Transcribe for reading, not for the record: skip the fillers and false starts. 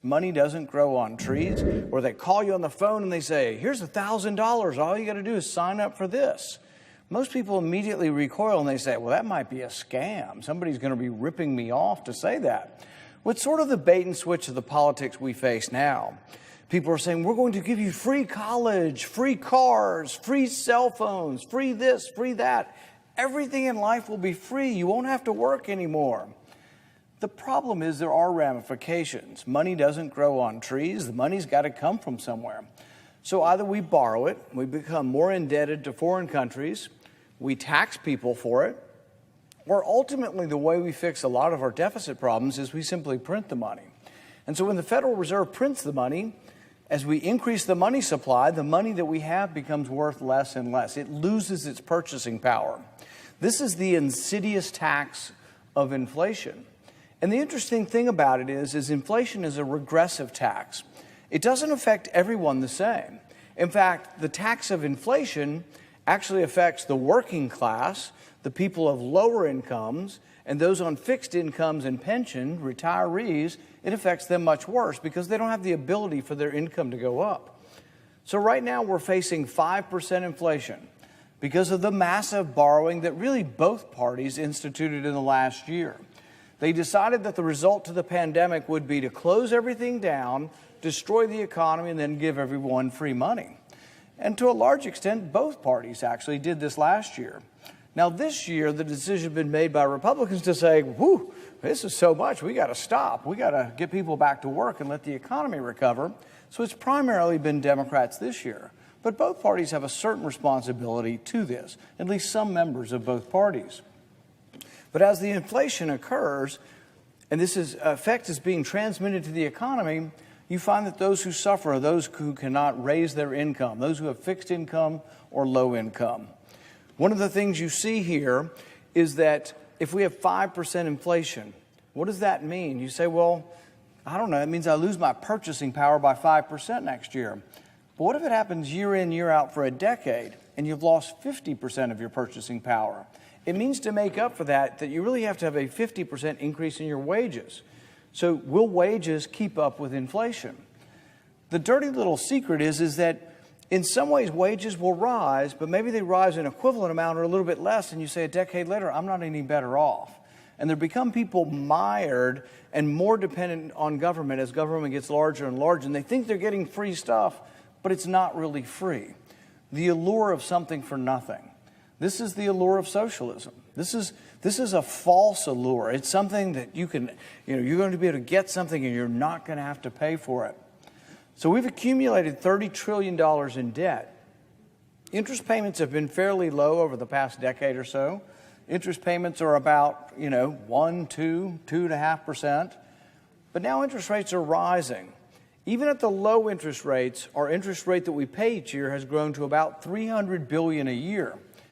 Money doesn't grow on trees, or they call you on the phone and they say, here's $1,000. All you got to do is sign up for this. Most people immediately recoil and they say, well, that might be a scam. Somebody's going to be ripping me off to say that. What's sort of the bait and switch of the politics we face now? People are saying, we're going to give you free college, free cars, free cell phones, free this, free that. Everything in life will be free. You won't have to work anymore. The problem is there are ramifications. Money doesn't grow on trees. The money's got to come from somewhere. So either we borrow it, we become more indebted to foreign countries, we tax people for it, or ultimately the way we fix a lot of our deficit problems is we simply print the money. And so when the Federal Reserve prints the money, as we increase the money supply, the money that we have becomes worth less and less. It loses its purchasing power. This is the insidious tax of inflation. And the interesting thing about it is inflation is a regressive tax. It doesn't affect everyone the same. In fact, the tax of inflation actually affects the working class, the people of lower incomes, and those on fixed incomes and pension, retirees. It affects them much worse because they don't have the ability for their income to go up. So right now we're facing 5% inflation because of the massive borrowing that really both parties instituted in the last year. They decided that the result to the pandemic would be to close everything down, destroy the economy, and then give everyone free money. And to a large extent, both parties actually did this last year. Now this year, the decision has been made by Republicans to say, whew, this is so much, we got to stop. We got to get people back to work and let the economy recover. So it's primarily been Democrats this year. But both parties have a certain responsibility to this, at least some members of both parties. But as the inflation occurs, and this effect is being transmitted to the economy, you find that those who suffer are those who cannot raise their income, those who have fixed income or low income. One of the things you see here is that if we have 5% inflation, what does that mean? You say, well, I don't know, it means I lose my purchasing power by 5% next year. But what if it happens year in, year out for a decade, and you've lost 50% of your purchasing power? It means to make up for that you really have to have a 50% increase in your wages. So will wages keep up with inflation? The dirty little secret is that in some ways wages will rise, but maybe they rise an equivalent amount or a little bit less, and you say a decade later, I'm not any better off. And there become people mired and more dependent on government as government gets larger and larger, and they think they're getting free stuff, but it's not really free. The allure of something for nothing. This is the allure of socialism. This is a false allure. It's something that you're going to be able to get something and you're not going to have to pay for it. So we've accumulated $30 trillion in debt. Interest payments have been fairly low over the past decade or so. Interest payments are about, 1, 2, 2.5%. But now interest rates are rising. Even at the low interest rates, our interest rate that we pay each year has grown to about $300 billion a year.